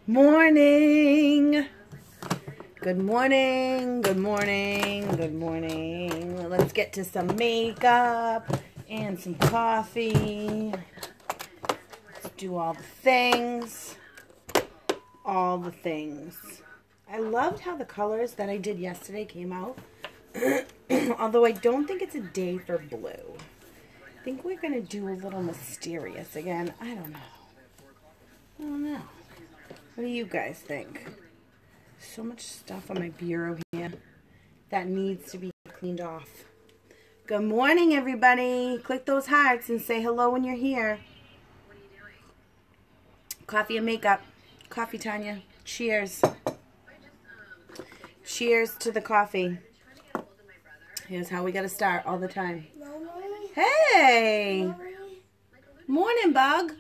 Morning. Good morning. Good morning. Good morning. Let's get to some makeup and some coffee. Let's do all the things. All the things. I loved how the colors that I did yesterday came out. Although I don't think it's a day for blue. I think we're going to do a little mysterious again. I don't know. What do you guys think? So much stuff on my bureau here that needs to be cleaned off. Good morning, everybody. Click those hearts and say hello when you're here. Coffee and makeup. Coffee, Tanya. Cheers. Cheers to the coffee. Here's how we got to start all the time. Hey! Morning, bug.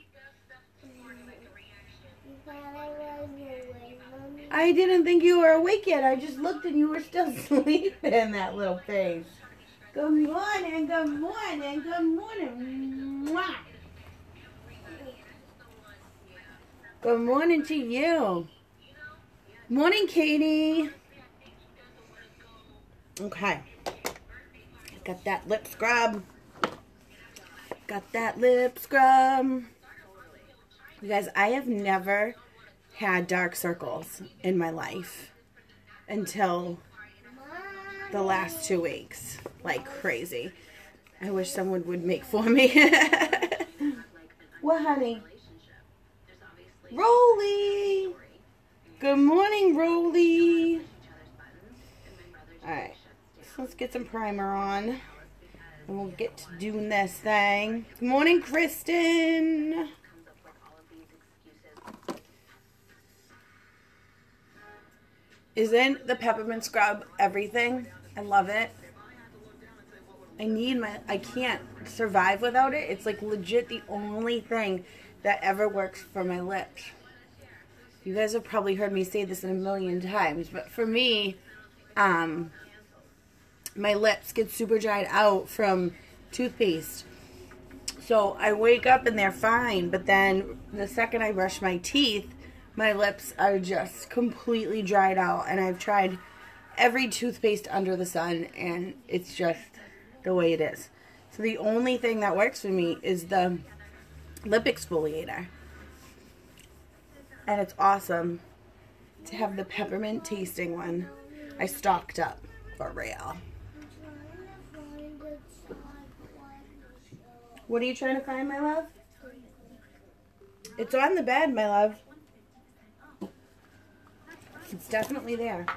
I didn't think you were awake yet. I just looked and you were still sleeping, that little face. Good morning, good morning, good morning. Mwah. Good morning to you. Morning, Katie. Okay. Got that lip scrub. Got that lip scrub. You guys, I have never had dark circles in my life until the last 2 weeks. Like crazy. I wish someone would make for me. What, honey? Rolly! Good morning, Rolly! Alright, so let's get some primer on. And we'll get to doing this thing. Good morning, Kristen! Isn't the peppermint scrub everything? I love it. I can't survive without it. It's like legit the only thing that ever works for my lips. You guys have probably heard me say this a million times, but for me, my lips get super dried out from toothpaste. So I wake up and they're fine, but then the second I brush my teeth, my lips are just completely dried out, and I've tried every toothpaste under the sun, and it's just the way it is. So the only thing that works for me is the lip exfoliator. And it's awesome to have the peppermint tasting one. I stocked up for real. What are you trying to find, my love? It's on the bed, my love. It's definitely there.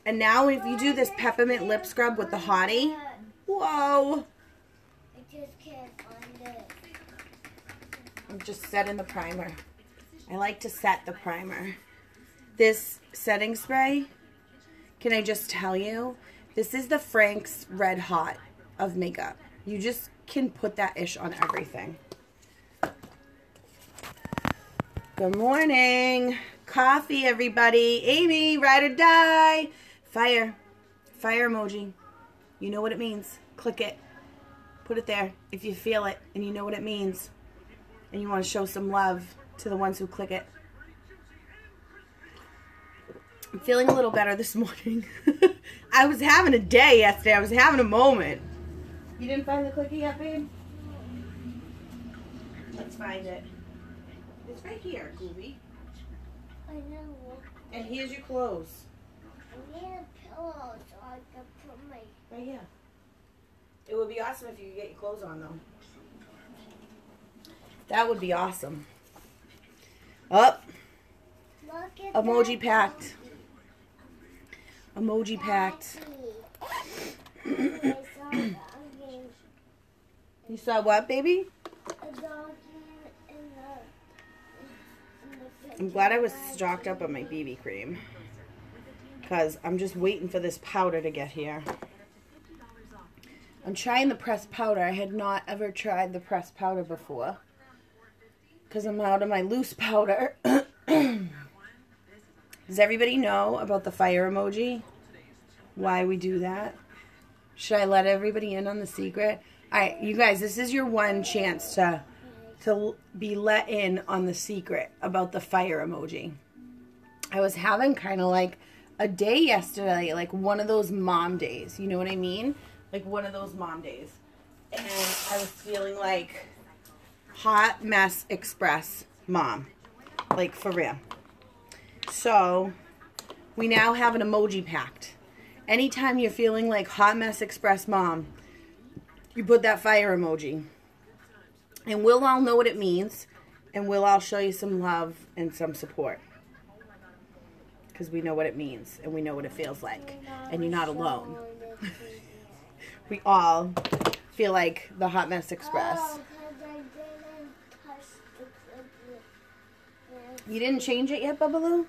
And now if you do this peppermint lip scrub with the Hottie, whoa. I just can't find it. I'm just setting the primer. I like to set the primer. This setting spray, can I just tell you, this is the Frank's Red Hot of makeup. You just can put that ish on everything. Good morning. Coffee, everybody. Amy, ride or die. Fire. Fire emoji. You know what it means. Click it. Put it there if you feel it and you know what it means. And you want to show some love to the ones who click it. I'm feeling a little better this morning. I was having a day yesterday. I was having a moment. You didn't find the clicker yet, babe? Let's find it. It's right here, Gooby. I know. And here's your clothes. I need a pillow so I can put my... Right here. It would be awesome if you could get your clothes on, though. That would be awesome. Up. Emoji packed. Emoji packed. You saw what, baby? I'm glad I was stocked up on my BB cream. Because I'm just waiting for this powder to get here. I'm trying the pressed powder. I had not ever tried the pressed powder before. Because I'm out of my loose powder. Does everybody know about the fire emoji? Why we do that? Should I let everybody in on the secret? Alright, you guys, this is your one chance to to be let in on the secret about the fire emoji. I was having kind of like a day yesterday, like one of those mom days. You know what I mean? Like one of those mom days. And I was feeling like Hot Mess Express mom. Like for real. So we now have an emoji pact. Anytime you're feeling like Hot Mess Express mom, you put that fire emoji. And we'll all know what it means. And we'll all show you some love and some support. Because we know what it means. And we know what it feels like. And you're not alone. We all feel like the Hot Mess Express. Oh, 'cause I didn't touch the clip. You didn't change it yet, Bubbaloo?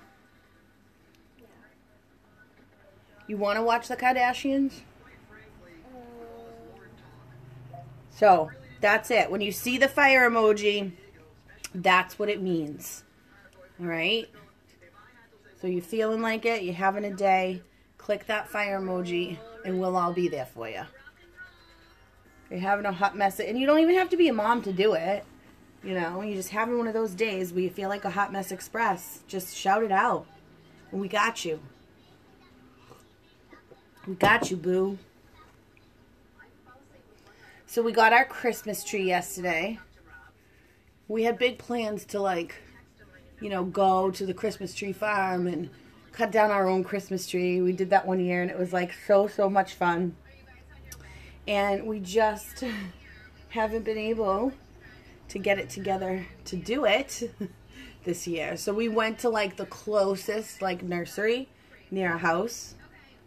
You want to watch the Kardashians? So, that's it. When you see the fire emoji, that's what it means. Alright? So you're feeling like it, you're having a day, click that fire emoji, and we'll all be there for you. You're having a hot mess, and you don't even have to be a mom to do it. You know, you're just having one of those days where you feel like a Hot Mess Express. Just shout it out. And we got you. We got you, boo. So we got our Christmas tree yesterday. We had big plans to, like, you know, go to the Christmas tree farm and cut down our own Christmas tree. We did that one year, and it was, like, so much fun. And we just haven't been able to get it together to do it this year. So we went to, like, the closest, like, nursery near our house.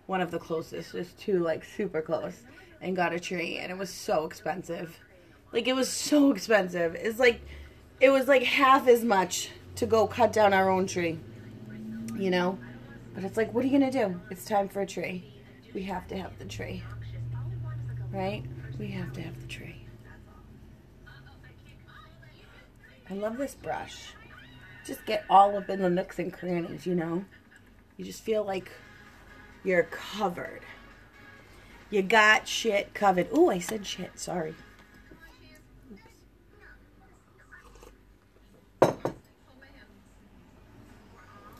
One of the closest. There's two, like, super close. And got a tree. And it was so expensive. Like, it was so expensive. It's like, it was, like, half as much to go cut down our own tree. You know? But it's like, what are you going to do? It's time for a tree. We have to have the tree. Right? We have to have the tree. I love this brush. Just get all up in the nooks and crannies, you know? You just feel like you're covered. You got shit covered. Ooh, I said shit. Sorry. Oops.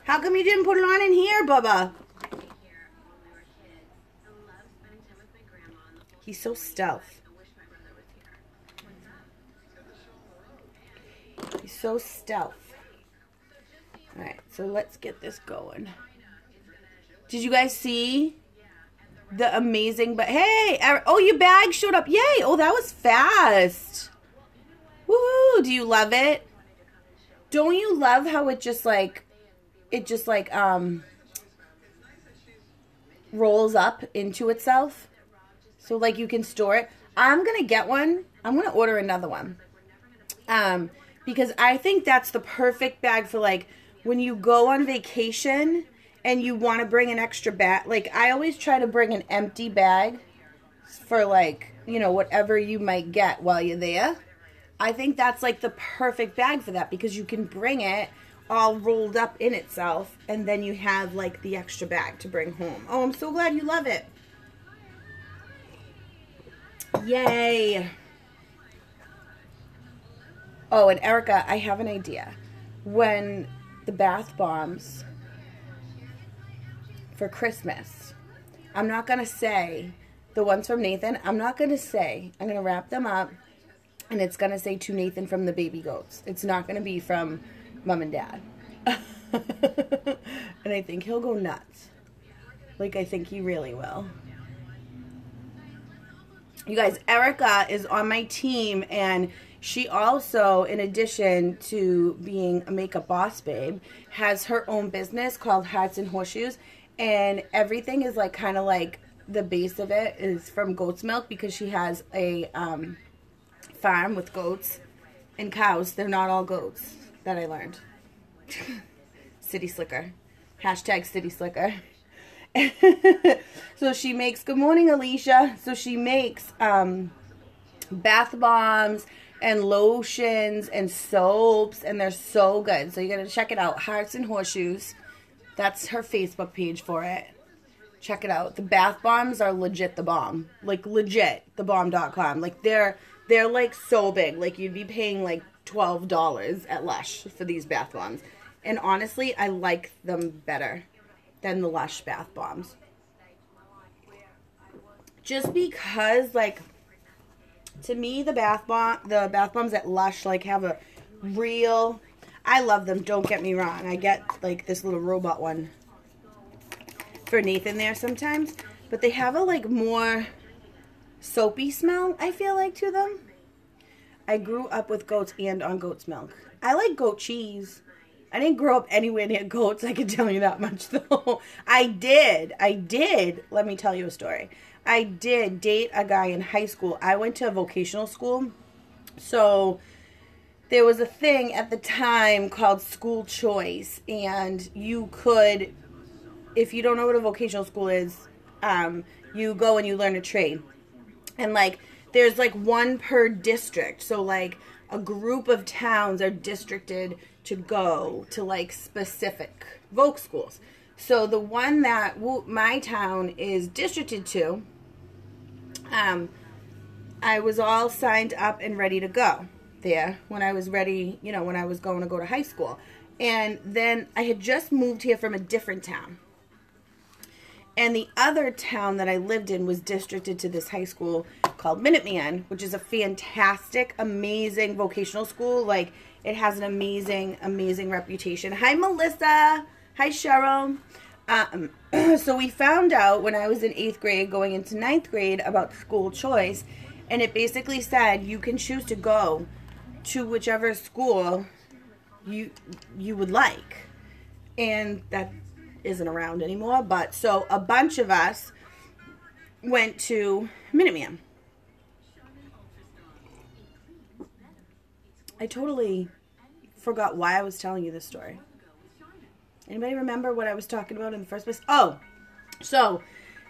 How come you didn't put it on in here, Bubba? He's so stealth. He's so stealth. Alright, so let's get this going. Did you guys see the amazing, but hey, oh, your bag showed up. Yay. Oh, that was fast. Woohoo. Do you love it? Don't you love how it just like rolls up into itself? So like you can store it. I'm going to get one. I'm going to order another one. Because I think that's the perfect bag for like when you go on vacation and you want to bring an extra bag. Like, I always try to bring an empty bag for, like, you know, whatever you might get while you're there. I think that's, like, the perfect bag for that because you can bring it all rolled up in itself, and then you have, like, the extra bag to bring home. Oh, I'm so glad you love it. Yay. Oh, and Erica, I have an idea. When the bath bombs for Christmas, I'm not going to say the ones from Nathan. I'm not going to say. I'm going to wrap them up, and it's going to say to Nathan from the baby goats. It's not going to be from Mom and Dad. And I think he'll go nuts. Like, I think he really will. You guys, Erica is on my team, and she also, in addition to being a makeup boss babe, has her own business called Hearts and Horseshoes. And everything is like kind of like the base of it is from goat's milk because she has a farm with goats and cows. They're not all goats that I learned. City Slicker. Hashtag City Slicker. So she makes, good morning Alicia. So she makes bath bombs and lotions and soaps, and they're so good. So you gotta check it out. Hearts and Horseshoes. That's her Facebook page for it. Check it out. The bath bombs are legit the bomb. Like legit thebomb.com. Like they're like so big. Like you'd be paying like $12 at Lush for these bath bombs. And honestly, I like them better than the Lush bath bombs. Just because, like, to me, the bath bombs at Lush, like, have a real... I love them, don't get me wrong. I get, like, this little robot one for Nathan there sometimes. But they have a, like, more soapy smell, I feel like, to them. I grew up with goats and on goat's milk. I like goat cheese. I didn't grow up anywhere near goats, I can tell you that much, though. I did. Let me tell you a story. I did date a guy in high school. I went to a vocational school. So there was a thing at the time called school choice. And you could, if you don't know what a vocational school is, you go and you learn a trade. And, like, there's, like, one per district. So, like, a group of towns are districted to go to, like, specific voc schools. So the one that my town is districted to, I was all signed up and ready to go there when I was ready, you know, when I was going to go to high school. And then I had just moved here from a different town. And the other town that I lived in was districted to this high school called Minuteman, which is a fantastic, amazing vocational school. Like, it has an amazing, amazing reputation. Hi, Melissa. Hi, Cheryl. So we found out when I was in 8th grade going into 9th grade about school choice. And it basically said you can choose to go to whichever school you would like. And that isn't around anymore. But so a bunch of us went to Minuteman. I totally forgot why I was telling you this story. Anybody remember what I was talking about in the first place? Oh, so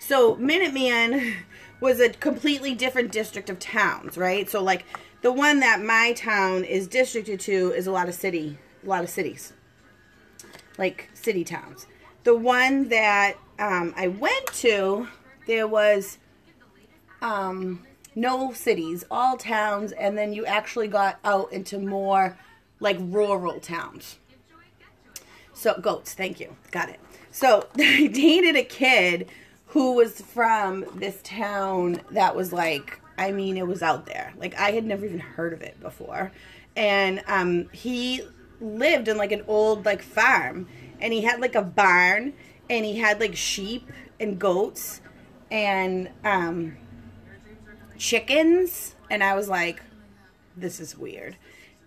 Minuteman was a completely different district of towns, right? So, like, the one that my town is districted to is a lot of cities, like city towns. The one that I went to, there was no cities, all towns, and then you actually got out into more, like, rural towns. So, goats, thank you. Got it. So, I dated a kid who was from this town that was, like, I mean, it was out there. Like, I had never even heard of it before. And he lived in, like, an old, like, farm. And he had, like, a barn. And he had, like, sheep and goats and chickens. And I was like, this is weird.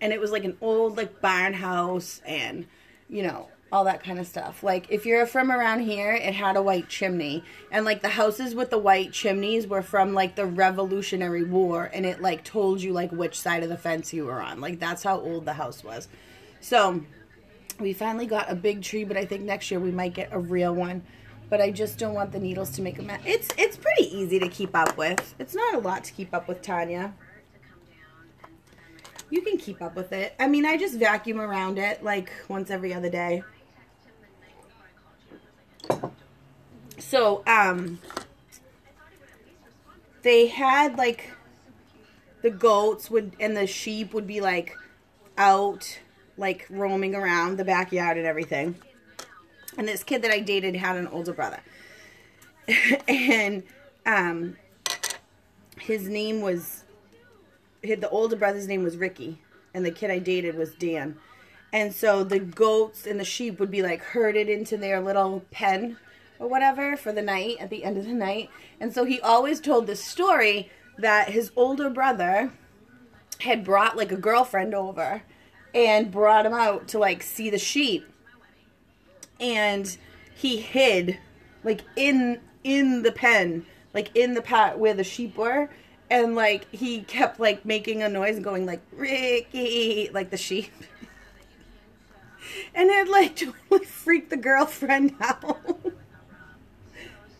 And it was, like, an old, like, barn house and, you know, all that kind of stuff. Like, if you're from around here, it had a white chimney. And, like, the houses with the white chimneys were from, like, the Revolutionary War. And it, like, told you, like, which side of the fence you were on. Like, that's how old the house was. So, we finally got a big tree, but I think next year we might get a real one. But I just don't want the needles to make a mess. It's pretty easy to keep up with. It's not a lot to keep up with, Tanya. You can keep up with it. I mean, I just vacuum around it, like, once every other day. So, they had, like, the goats and the sheep would be, like, out, like, roaming around the backyard and everything. And this kid that I dated had an older brother. And, the older brother's name was Ricky. And the kid I dated was Dan. And so the goats and the sheep would be, like, herded into their little pen or whatever for the night, at the end of the night. And so he always told this story that his older brother had brought, like, a girlfriend over and brought him out to, like, see the sheep. And he hid, like, in the pen, like, in the pot where the sheep were. And, like, he kept, like, making a noise and going, like, Ricky, like the sheep. And it, like, totally freaked the girlfriend out.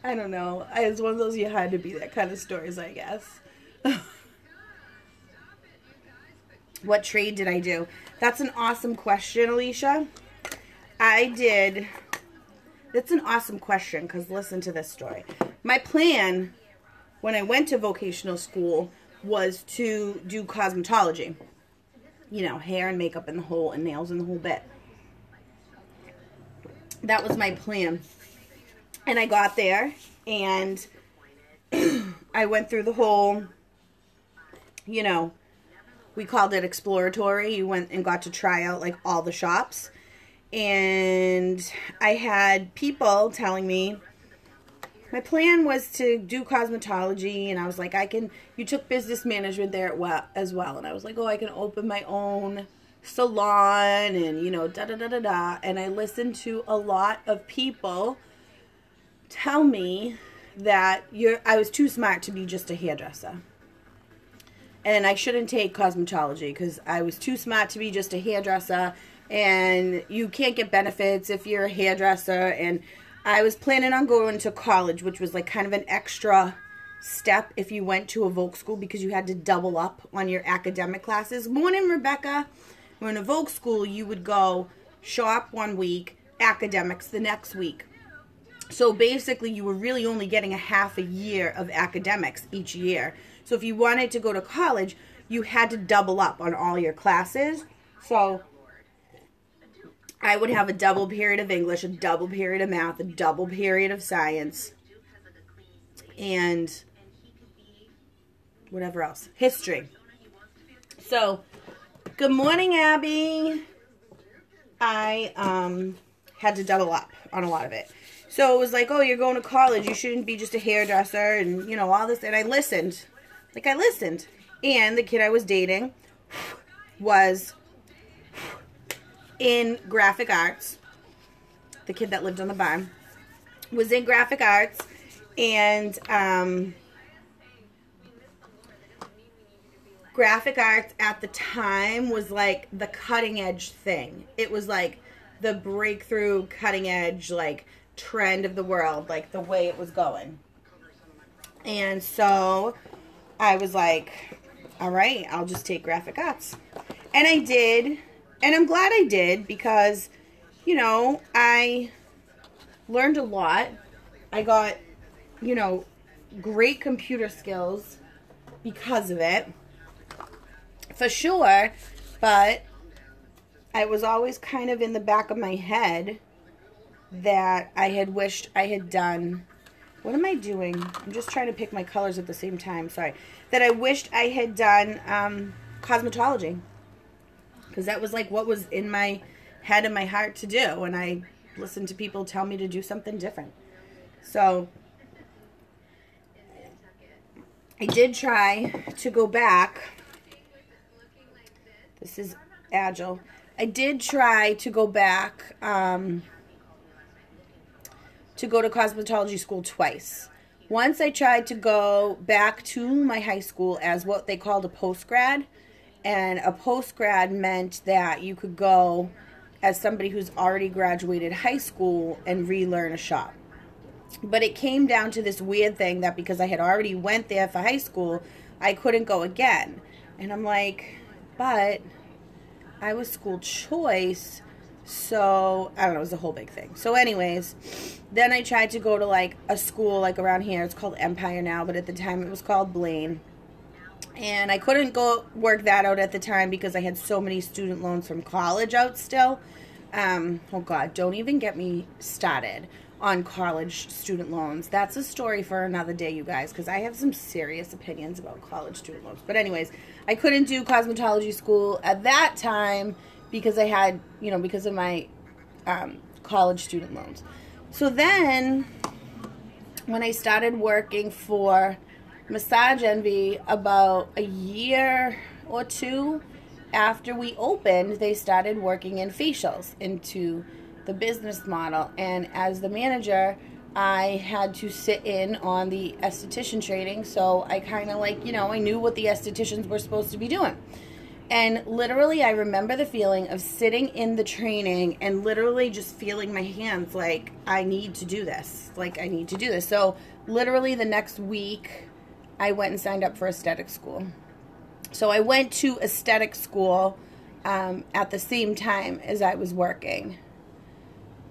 I don't know. It's one of those you had to be that kind of stories, I guess. What trade did I do? That's an awesome question, Alicia. That's an awesome question, because listen to this story. My plan when I went to vocational school was to do cosmetology. you know, hair and makeup and the whole, and nails and the whole bit. That was my plan. And I got there, and I went through the whole, you know, we called it exploratory. You went and got to try out, like, all the shops. And I had people telling me, my plan was to do cosmetology, and I was like, you took business management there as well. And I was like, oh, I can open my own salon and, you know, da-da-da-da-da. And I listened to a lot of people tell me that I was too smart to be just a hairdresser. And I shouldn't take cosmetology because I was too smart to be just a hairdresser. And you can't get benefits if you're a hairdresser. And I was planning on going to college, which was like kind of an extra step if you went to a Vogue school because you had to double up on your academic classes. Morning, Rebecca. When in a Vogue school, you would go shop one week, academics the next week. So basically, you were really only getting a half a year of academics each year. So if you wanted to go to college, you had to double up on all your classes. So I would have a double period of English, a double period of math, a double period of science, and whatever else. History. So, good morning, Abby. I had to double up on a lot of it. So it was like, oh, you're going to college. You shouldn't be just a hairdresser and, you know, all this. And I listened. Like, I listened. And the kid I was dating was in graphic arts. The kid that lived on the barn was in graphic arts. And graphic arts at the time was like the cutting edge thing. It was like the breakthrough cutting edge, like, trend of the world, like the way it was going. And so I was like, all right, I'll just take graphic arts. And I did, and I'm glad I did because, you know, I learned a lot. I got, you know, great computer skills because of it, for sure. But I was always kind of in the back of my head that I had wished I had done. What am I doing? I'm just trying to pick my colors at the same time. Sorry. That I wished I had done cosmetology. Because that was like what was in my head and my heart to do. And I listened to people tell me to do something different. So I did try to go back. This is Agile. I did try to go back to go to cosmetology school twice. Once I tried to go back to my high school as what they called a post-grad. And a post-grad meant that you could go as somebody who's already graduated high school and relearn a shop. But it came down to this weird thing that because I had already went there for high school, I couldn't go again. And I'm like, but I was school choice. So, I don't know, it was a whole big thing. So anyways, then I tried to go to like a school like around here. It's called Empire now, but at the time it was called Blaine. And I couldn't go work that out at the time because I had so many student loans from college out still. Oh God, don't even get me started on college student loans. That's a story for another day, you guys, because I have some serious opinions about college student loans. But anyways, I couldn't do cosmetology school at that time because I had, you know, because of my college student loans. So then, when I started working for Massage Envy about a year or two after we opened, they started working in facials into the business model. And as the manager, I had to sit in on the esthetician training. So I kind of like, you know, I knew what the estheticians were supposed to be doing. And literally, I remember the feeling of sitting in the training and literally just feeling my hands like, I need to do this. Like, I need to do this. So literally the next week, I went and signed up for aesthetic school. So I went to aesthetic school at the same time as I was working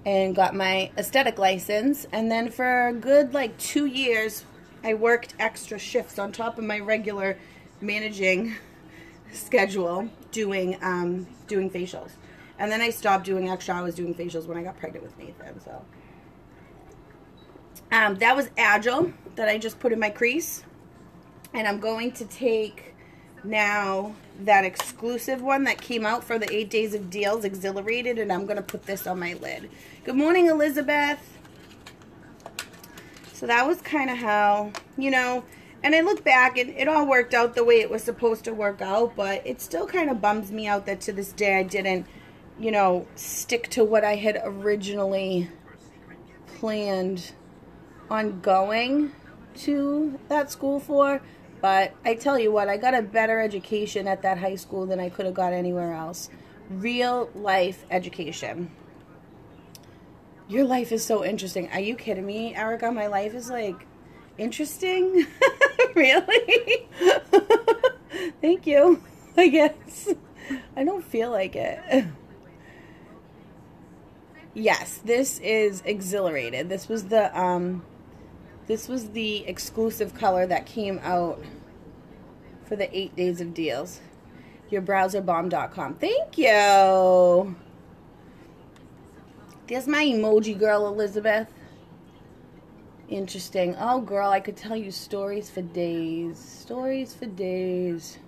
and got my aesthetic license. And then for a good like 2 years, I worked extra shifts on top of my regular managing schedule. doing doing facials. And then I stopped doing extra hours doing facials when I got pregnant with Nathan. So that was Agile that I just put in my crease. And I'm going to take now that exclusive one that came out for the 8 days of deals, Exhilarated, and I'm going to put this on my lid. Good morning, Elizabeth. So that was kind of how, you know, and I look back and it all worked out the way it was supposed to work out, but it still kind of bums me out that to this day I didn't, you know, stick to what I had originally planned on going to that school for. But I tell you what, I got a better education at that high school than I could have got anywhere else. Real life education. Your life is so interesting. Are you kidding me, Erica? My life is like interesting? Really? Thank you, I guess. I don't feel like it. Yes, this is Exhilarated. This was the exclusive color that came out for the 8 days of deals. Yourbrowserbomb.com. Thank you. There's my emoji girl, Elizabeth. Interesting. Oh, girl, I could tell you stories for days. Stories for days.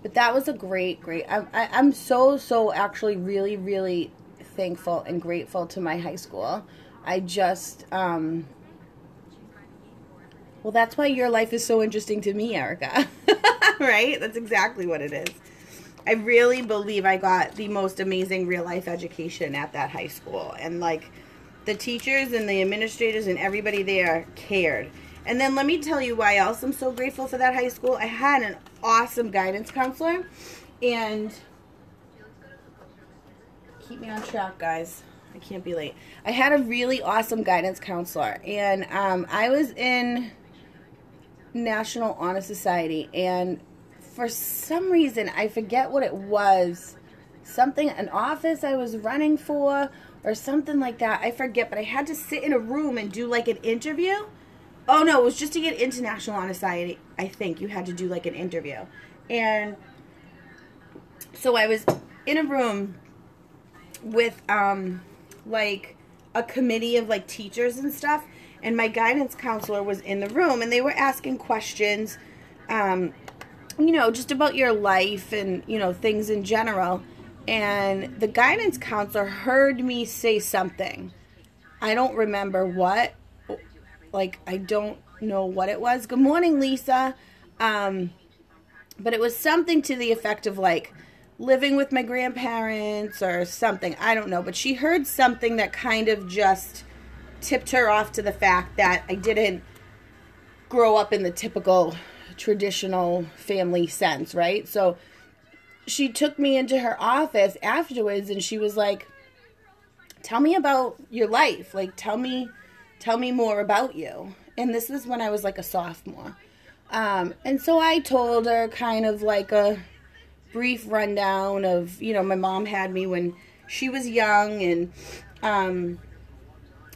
But that was a great. I'm so actually really thankful and grateful to my high school. I just, well, that's why your life is so interesting to me, Erica. Right? That's exactly what it is. I really believe I got the most amazing real life education at that high school. And like the teachers and the administrators and everybody there cared. And then let me tell you why else I'm so grateful for that high school. I had an awesome guidance counselor. And keep me on track, guys. I can't be late. I had a really awesome guidance counselor. And I was in National Honor Society. And for some reason, I forget what it was. An office I was running for or something like that. I forget, but I had to sit in a room and do like an interview. Oh, no, it was just to get into National Honor Society. I think you had to do like an interview. And so I was in a room with like a committee of like teachers and stuff. And my guidance counselor was in the room and they were asking questions, you know, just about your life and, you know, things in general. And the guidance counselor heard me say something. I don't remember what. Like, I don't know what it was. Good morning, Lisa. But it was something to the effect of, like, living with my grandparents or something. I don't know. But she heard something that kind of just tipped her off to the fact that I didn't grow up in the typical traditional family sense, right? So she took me into her office afterwards and she was like, tell me about your life. Like, tell me more about you. And this was when I was like a sophomore. And so I told her kind of like a brief rundown of, you know, my mom had me when she was young and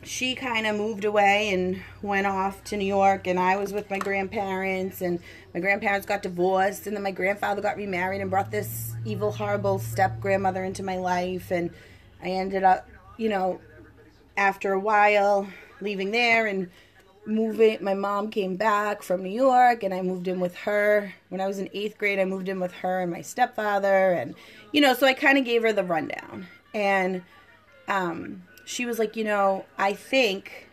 she kind of moved away and went off to New York, and I was with my grandparents, and my grandparents got divorced, and then my grandfather got remarried and brought this evil, horrible step-grandmother into my life, and I ended up, you know, after a while, leaving there and moving. My mom came back from New York, and I moved in with her. When I was in 8th grade, I moved in with her and my stepfather, and, you know, so I kind of gave her the rundown, and, she was like, you know, I think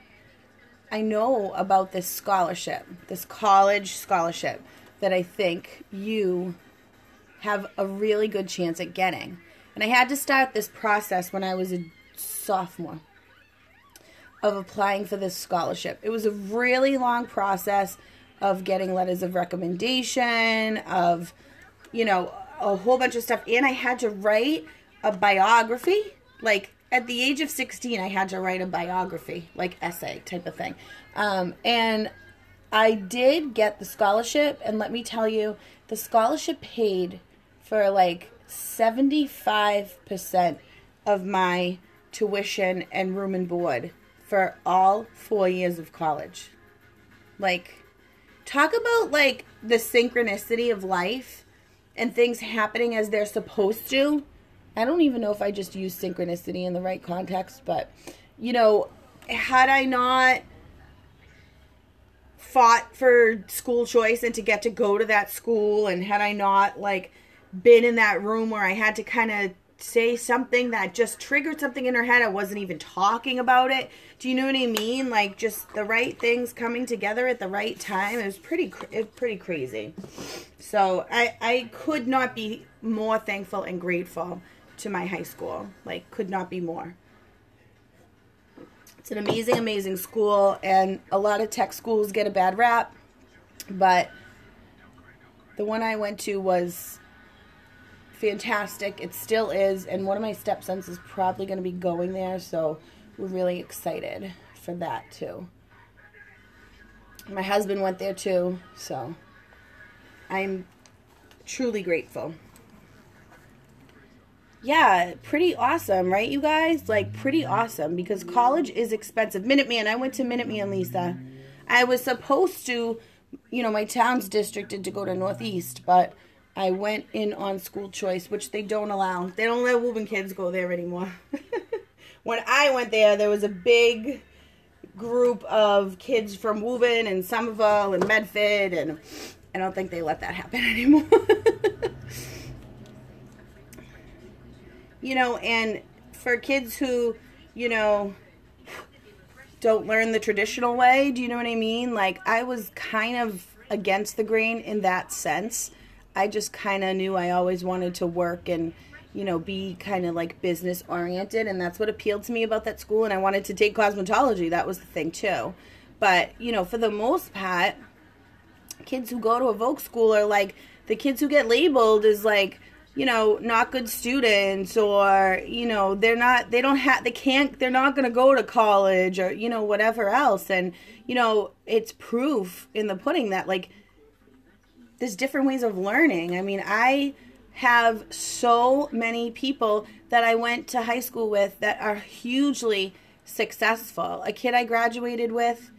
I know about this scholarship, this college scholarship that I think you have a really good chance at getting. And I had to start this process when I was a sophomore of applying for this scholarship. It was a really long process of getting letters of recommendation, of, you know, a whole bunch of stuff. And I had to write a biography, like, at the age of 16, I had to write a biography, like essay type of thing. And I did get the scholarship, and let me tell you, the scholarship paid for like 75% of my tuition and room and board for all 4 years of college. Like, talk about like the synchronicity of life and things happening as they're supposed to. I don't even know if I just used synchronicity in the right context, but, you know, had I not fought for school choice and to get to go to that school, and had I not, like, been in that room where I had to kind of say something that just triggered something in her head, I wasn't even talking about it. Do you know what I mean? Like, just the right things coming together at the right time. It was pretty crazy. So I could not be more thankful and grateful to my high school. Like, could not be more. It's an amazing, amazing school, and a lot of tech schools get a bad rap, but the one I went to was fantastic. It still is, and one of my stepsons is probably going to be going there, so we're really excited for that too. My husband went there too, so I'm truly grateful. Yeah, pretty awesome, right, you guys? Like, pretty awesome, because college is expensive. Minuteman, I went to Minuteman, Lisa. I was supposed to, you know, my town's districted to go to Northeast, but I went in on school choice, which they don't allow. They don't let Woburn kids go there anymore. When I went there, there was a big group of kids from Woburn and Somerville and Medford, and I don't think they let that happen anymore. You know, and for kids who, you know, don't learn the traditional way, do you know what I mean? Like, I was kind of against the grain in that sense. I just kind of knew I always wanted to work and, you know, be kind of like business oriented, and that's what appealed to me about that school, and I wanted to take cosmetology. That was the thing too. But, you know, for the most part, kids who go to a Voc school are like the kids who get labeled as like, you know, not good students, or, you know, they're not going to go to college, or, you know, whatever else. And, you know, it's proof in the pudding that, like, there's different ways of learning. I mean, I have so many people that I went to high school with that are hugely successful. A kid I graduated with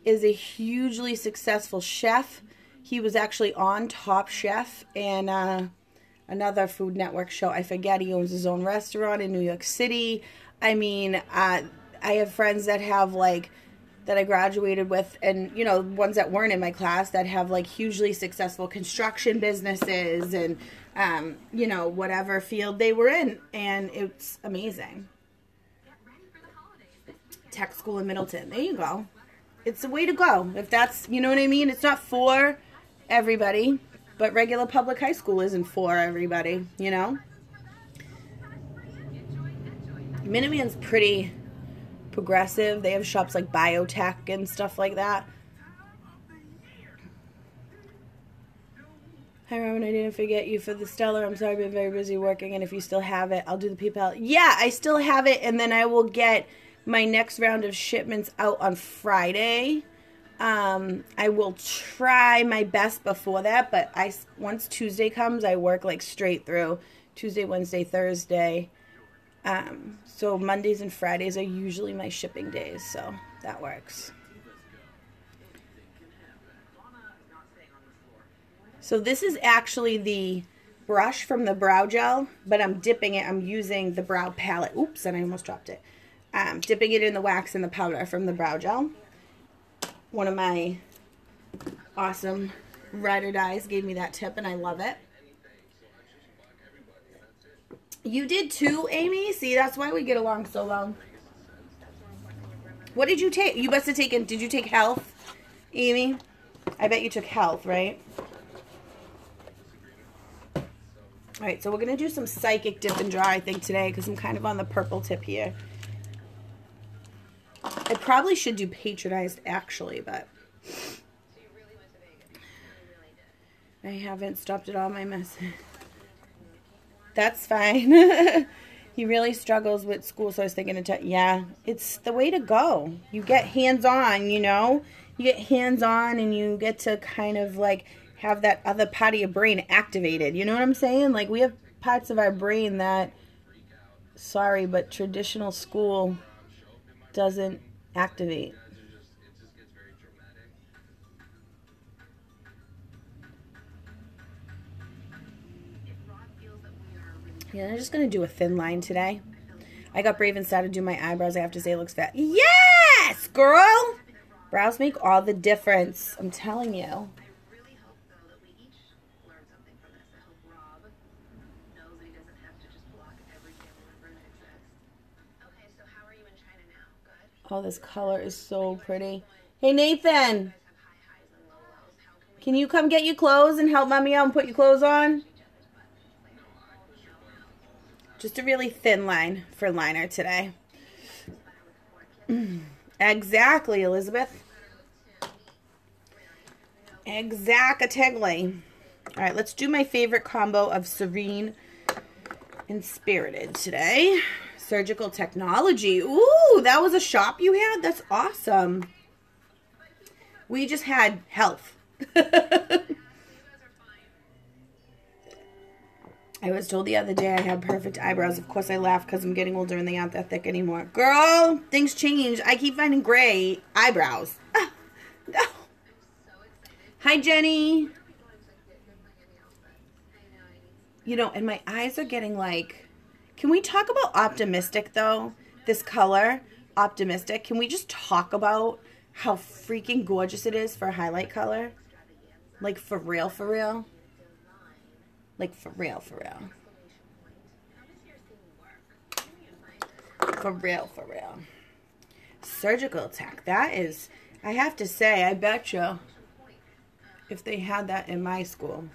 is a hugely successful chef. He was actually on Top Chef and another Food Network show. I forget. He owns his own restaurant in New York City. I mean, I have friends that have, like, that I graduated with, and, you know, ones that weren't in my class that have, like, hugely successful construction businesses and, you know, whatever field they were in. And it's amazing. Tech school in Middleton. There you go. It's the way to go. If that's, you know what I mean? It's not for everybody, but regular public high school isn't for everybody, you know? Minuteman's pretty progressive. They have shops like Biotech and stuff like that. Hi, Robin. I didn't forget you for the Stellar. I'm sorry, I've been very busy working, and if you still have it, I'll do the PayPal. Yeah, I still have it, and then I will get my next round of shipments out on Friday. I will try my best before that, but once Tuesday comes, I work like straight through Tuesday, Wednesday, Thursday. So Mondays and Fridays are usually my shipping days, so that works. So this is actually the brush from the brow gel, but I'm dipping it. I'm using the brow palette. Oops, and I almost dropped it. Dipping it in the wax and the powder from the brow gel. One of my awesome ride or dies gave me that tip, and I love it. You did too, Amy? See, that's why we get along so well. What did you take? You must have taken, did you take health, Amy? I bet you took health, right? Alright, so we're going to do some psychic dip and dry, I think, today, because I'm kind of on the purple tip here. I probably should do patronized, actually, but I haven't stopped at all my mess. That's fine. He really struggles with school, so I was thinking yeah, it's the way to go. You get hands-on, you know? You get hands-on, and you get to kind of, like, have that other part of your brain activated. You know what I'm saying? Like, we have parts of our brain that, sorry, but traditional school doesn't activate. Yeah, I'm just going to do a thin line today. I got brave and started to do my eyebrows. I have to say it looks fat. Yes, girl! Brows make all the difference. I'm telling you. Oh, this color is so pretty. Hey, Nathan. Can you come get your clothes and help Mommy out and put your clothes on? Just a really thin line for liner today. Exactly, Elizabeth. Exactly. All right, let's do my favorite combo of Serene and Spirited today. Surgical Technology. Ooh, that was a shop you had? That's awesome. We just had Health. I was told the other day I had perfect eyebrows. Of course I laughed because I'm getting older and they aren't that thick anymore. Girl, things change. I keep finding gray eyebrows. No. Hi, Jenny. You know, and my eyes are getting like... Can we talk about Optimistic, though? This color, Optimistic. Can we just talk about how freaking gorgeous it is for a highlight color? Like, for real, for real? Like, for real, for real. For real, for real. Surgical Tech. That is, I have to say, I bet you if they had that in my school,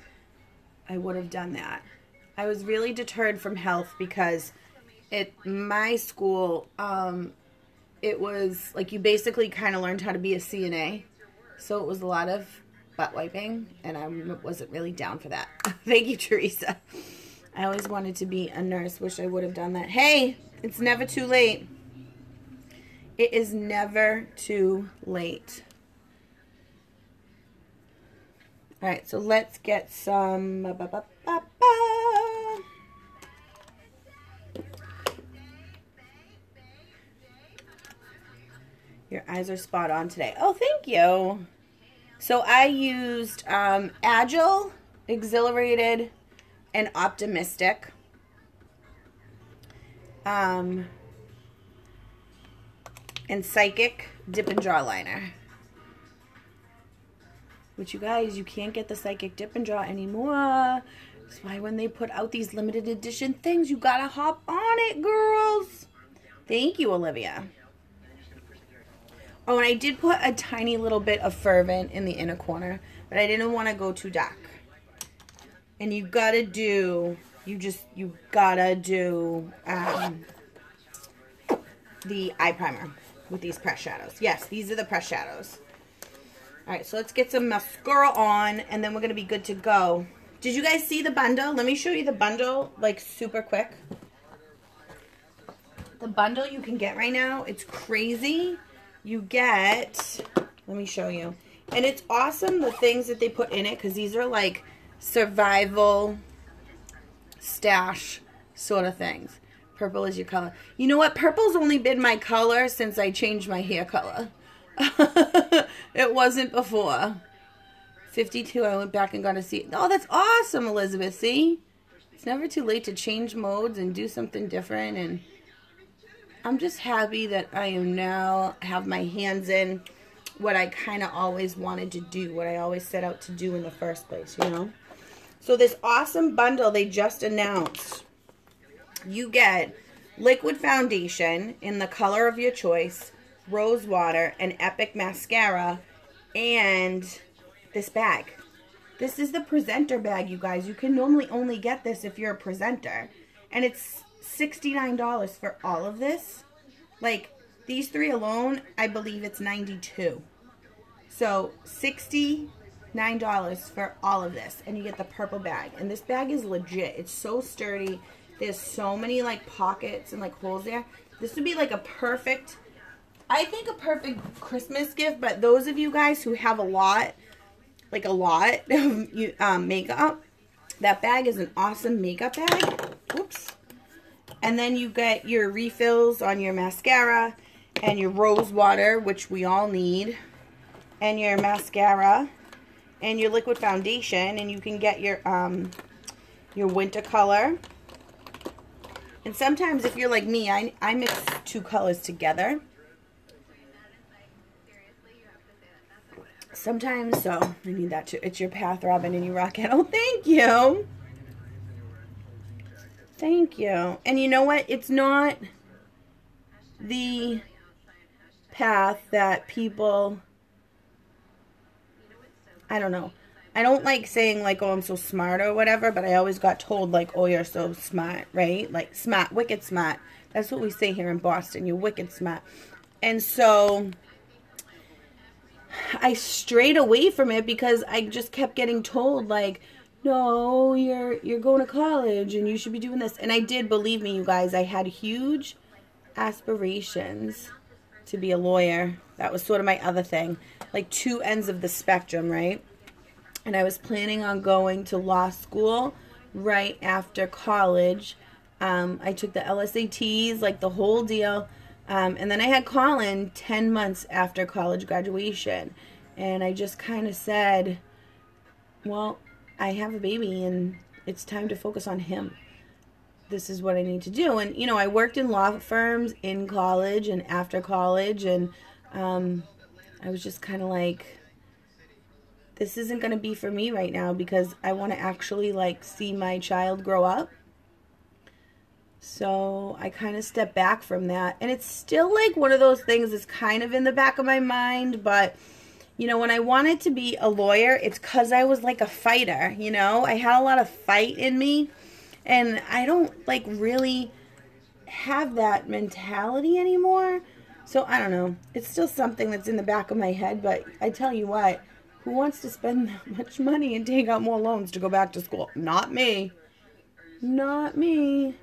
I would have done that. I was really deterred from Health because at my school, it was like you basically kind of learned how to be a CNA. So it was a lot of butt wiping, and I wasn't really down for that. Thank you, Teresa. I always wanted to be a nurse. Wish I would have done that. Hey, it's never too late. It is never too late. All right, so let's get some... Your eyes are spot on today. Oh, thank you. So I used Agile, Exhilarated, and Optimistic. And Psychic Dip and Draw Liner. Which, you guys, you can't get the Psychic Dip and Draw anymore. That's why when they put out these limited edition things, you gotta hop on it, girls. Thank you, Olivia. Oh, and I did put a tiny little bit of Fervent in the inner corner, but I didn't want to go too dark. And you gotta do, you gotta do the eye primer with these press shadows. Yes, these are the press shadows. All right, so let's get some mascara on, and then we're gonna be good to go. Did you guys see the bundle? Let me show you the bundle, like, super quick. The bundle you can get right now, it's crazy. You get, let me show you. And it's awesome, the things that they put in it, because these are like survival stash sort of things. Purple is your color. You know what? Purple's only been my color since I changed my hair color. It wasn't before. 52, I went back and got to see it. Oh, that's awesome, Elizabeth. See? It's never too late to change modes and do something different, and I'm just happy that I am now have my hands in what I kind of always wanted to do, what I always set out to do in the first place, you know? So this awesome bundle they just announced, you get liquid foundation in the color of your choice, rose water, an Epic mascara, and this bag. This is the presenter bag, you guys. You can normally only get this if you're a presenter. And it's $69 for all of this. Like, these three alone, I believe it's $92. So, $69 for all of this. And you get the purple bag. And this bag is legit. It's so sturdy. There's so many, like, pockets and, like, holes there. This would be, like, a perfect, I think a perfect Christmas gift. But those of you guys who have a lot, like a lot of makeup, that bag is an awesome makeup bag. Oops. And then you get your refills on your mascara and your rose water, which we all need, and your mascara and your liquid foundation, and you can get your winter color And sometimes if you're like me, I mix two colors together. Sometimes, so I need that too. It's your path, Robin, and you rock it. Oh, thank you. Thank you. And you know what? It's not the path that people, I don't know. I don't like saying like, oh, I'm so smart or whatever, but I always got told like, oh, you're so smart, right? Like smart, wicked smart. That's what we say here in Boston. You're wicked smart. And so I strayed away from it because I just kept getting told like, no, you're going to college and you should be doing this. And I did, believe me, you guys, I had huge aspirations to be a lawyer. That was sort of my other thing. Like two ends of the spectrum, right? And I was planning on going to law school right after college. I took the LSATs, like the whole deal. And then I had Colin 10 months after college graduation. And I just kind of said, well, I have a baby and it's time to focus on him. This is what I need to do. And, you know, I worked in law firms in college and after college. And I was just kind of like, this isn't going to be for me right now because I want to actually like see my child grow up. So I kind of stepped back from that. And it's still like one of those things that's kind of in the back of my mind. But, you know, when I wanted to be a lawyer, it's because I was like a fighter, you know. I had a lot of fight in me. And I don't like really have that mentality anymore. So I don't know. It's still something that's in the back of my head. But I tell you what. Who wants to spend that much money and take out more loans to go back to school? Not me. Not me.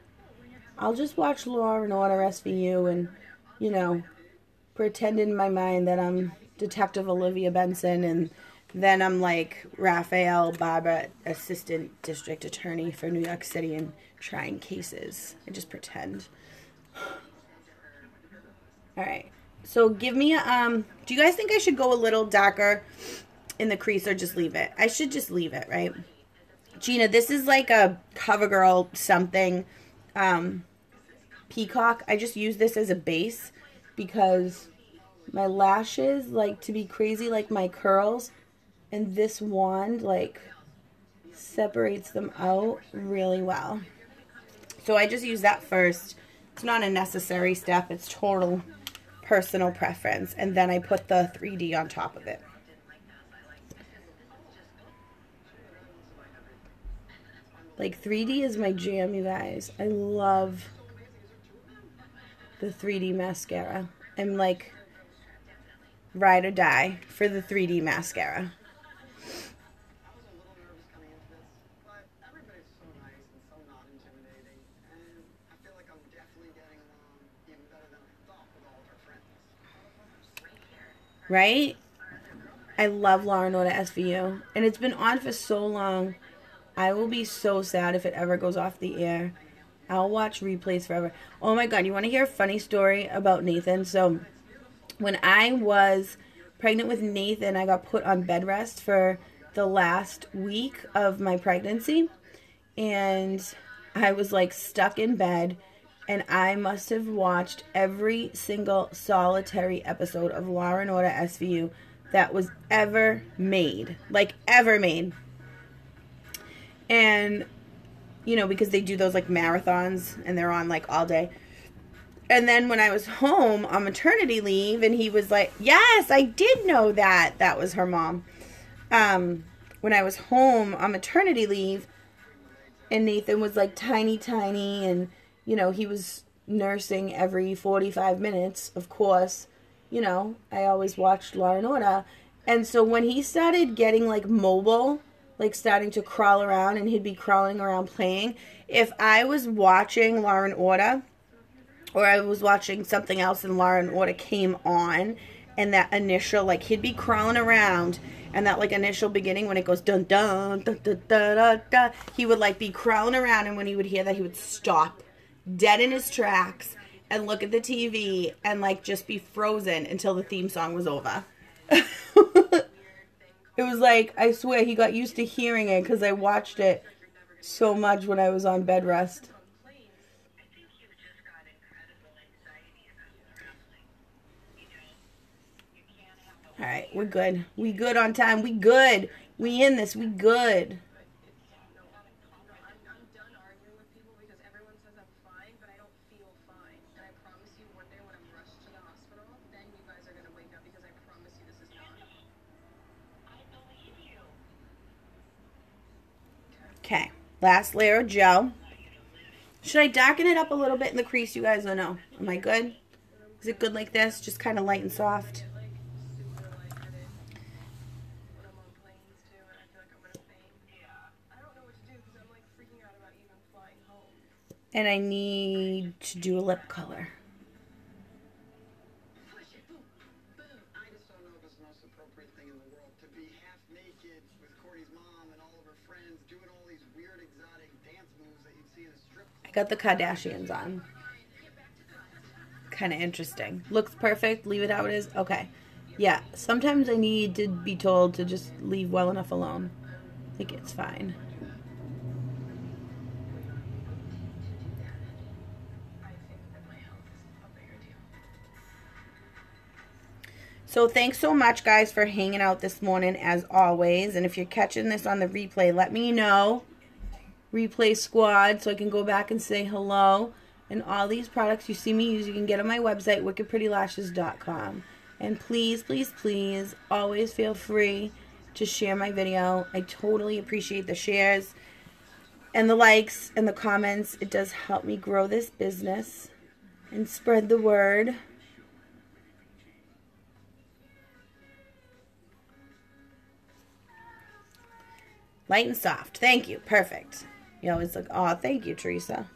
I'll just watch Law and Order SVU and, you know, pretend in my mind that I'm Detective Olivia Benson and then I'm like Raphael Barber, Assistant District Attorney for New York City and trying cases. I just pretend. All right. So give me a, do you guys think I should go a little darker in the crease or just leave it? I should just leave it, right? Gina, this is like a CoverGirl something peacock. I just use this as a base because my lashes like to be crazy like my curls, and this wand like separates them out really well. So I just use that first. It's not a necessary step. It's total personal preference. And then I put the 3D on top of it. Like 3D is my jam, you guys. I love the 3D mascara. I'm like ride or die for the 3D mascara. Right? I love Law and Order SVU. And it's been on for so long. I will be so sad if it ever goes off the air. I'll watch replays forever. Oh my God, you want to hear a funny story about Nathan? So when I was pregnant with Nathan, I got put on bed rest for the last week of my pregnancy. And I was like stuck in bed. And I must have watched every single solitary episode of Law and Order SVU that was ever made. Like, ever made. And, you know, because they do those, like, marathons, and they're on, like, all day. And then when I was home on maternity leave, and he was like, yes, I did know that. That was her mom. When I was home on maternity leave, and Nathan was, like, tiny, and, you know, he was nursing every 45 minutes, of course. You know, I always watched Law and Order. And so when he started getting, like, mobile, like starting to crawl around, and he'd be crawling around playing, if I was watching Law and Order, or I was watching something else and Law and Order came on, and that initial, like, he'd be crawling around, and that, like, initial beginning when it goes dun dun dun dun dun dun, dun, he would, like, be crawling around, and when he would hear that, he would stop dead in his tracks and look at the TV and, like, just be frozen until the theme song was over. It was like, I swear, he got used to hearing it because I watched it so much when I was on bed rest. All right, we're good. We good on time. We good. We in this. We good. Okay, last layer of gel. Should I darken it up a little bit in the crease, you guys, or no? Am I good? Is it good like this? Just kind of light and soft. And I need to do a lip color. I got the Kardashians on. Kind of interesting. Looks perfect. Leave it how it is. Okay. Yeah. Sometimes I need to be told to just leave well enough alone. I think it's fine. So thanks so much, guys, for hanging out this morning, as always. And if you're catching this on the replay, let me know. Replay squad, so I can go back and say hello. And all these products you see me use, you can get on my website, wickedprettylashes.com. And please, please, please, always feel free to share my video. I totally appreciate the shares and the likes and the comments. It does help me grow this business and spread the word. Light and soft. Thank you. Perfect. You always look, oh, thank you, Teresa.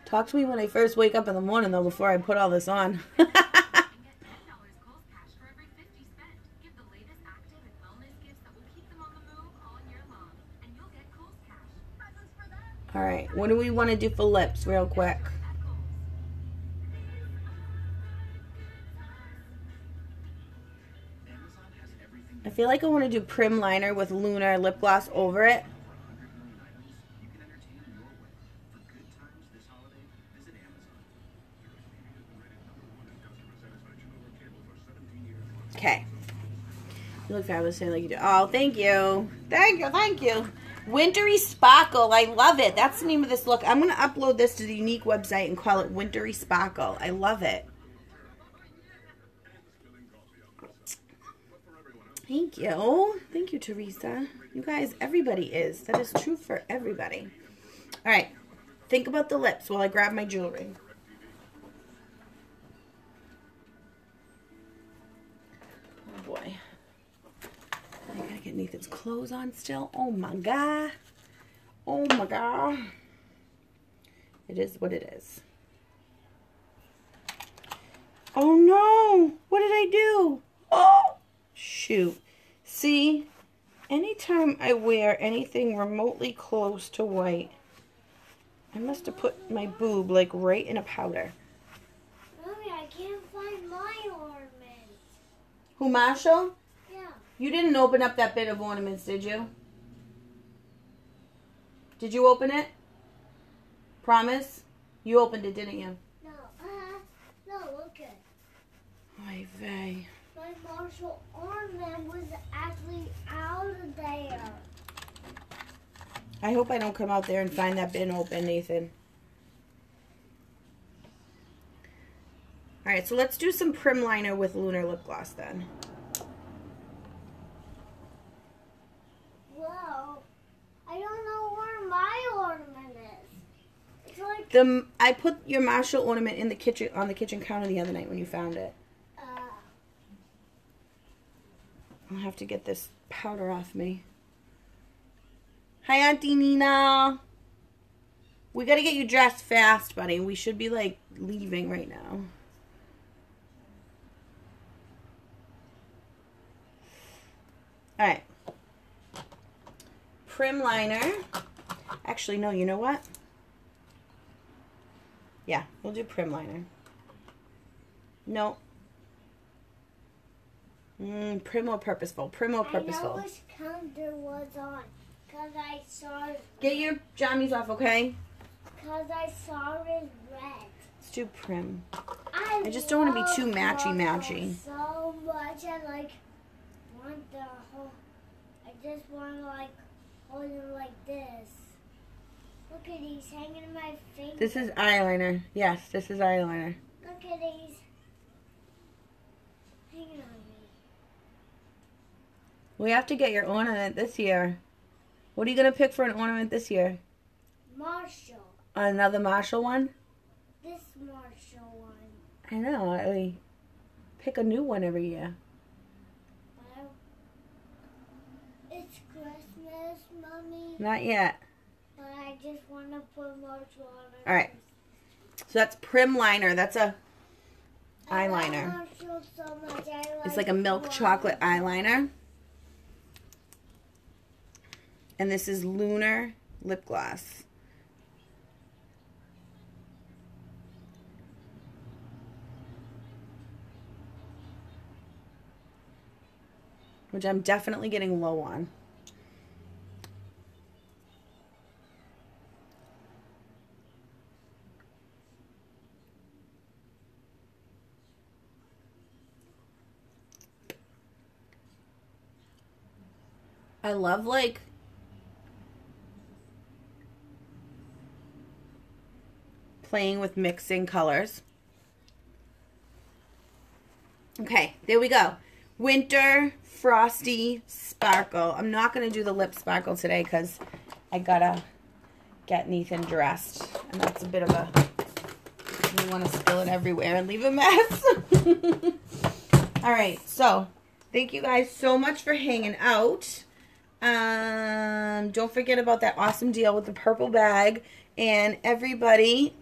Talk to me when I first wake up in the morning, though, before I put all this on. All right. What do we want to do for lips real quick? I feel like I want to do Prim Liner with Lunar lip gloss over it. Okay. You look fabulous, saying like you do. Oh, thank you. Thank you, thank you. Wintry Sparkle. I love it. That's the name of this look. I'm going to upload this to the Younique website and call it Wintry Sparkle. I love it. Thank you. Thank you, Teresa. You guys, everybody is. That is true for everybody. All right. Think about the lips while I grab my jewelry. Oh, boy. I gotta get Nathan's clothes on still. Oh, my God. Oh, my God. It is what it is. Oh, no. What did I do? Oh. Shoot. See, anytime I wear anything remotely close to white, I must have put my boob like right in a powder. Mommy, I can't find my ornaments. Who, Marshall? Yeah. You didn't open up that bit of ornaments, did you? Did you open it? Promise? You opened it, didn't you? No. No, look at. Oy vey. My Marshall ornament was actually out of there. I hope I don't come out there and find that bin open, Nathan. Alright, so let's do some Prim Liner with Lunar lip gloss then. Well, I don't know where my ornament is. It's like I put your Marshall ornament in the kitchen on the kitchen counter the other night when you found it. I'll have to get this powder off me. Hi, Auntie Nina. We got to get you dressed fast, buddy. We should be, like, leaving right now. All right. Prim Liner. Actually, no, you know what? Yeah, we'll do Prim Liner. No. Prim or Purposeful. Prim or Purposeful. I know which counter was on. Because I saw it. Get your jammies off, okay? Because I saw it red. Let's do prim. I just don't want to be too love matchy-matchy. so much. I like want the whole. I just want to like hold it like this. Look at these hanging in my finger. This is eyeliner. Yes, this is eyeliner. Look at these hanging on me. We have to get your ornament this year. What are you going to pick for an ornament this year? Marshall. Another Marshall one? This Marshall one. I know. We pick a new one every year. Well, it's Christmas, Mommy. Not yet. But I just want to put Marshall on it. All right. So that's prim liner. That's a I eyeliner. love Marshall so much. It's like a milk chocolate eyeliner. And this is Lunar lip gloss. Which I'm definitely getting low on. I love like playing with mixing colors. Okay, there we go. Winter Frosty Sparkle. I'm not going to do the lip sparkle today because I gotta get Nathan dressed. And that's a bit of a, you want to spill it everywhere and leave a mess. All right, so thank you guys so much for hanging out. Don't forget about that awesome deal with the purple bag. And everybody,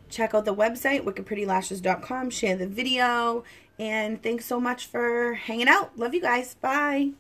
check out the website, wickedprettylashes.com. Share the video. And thanks so much for hanging out. Love you guys. Bye.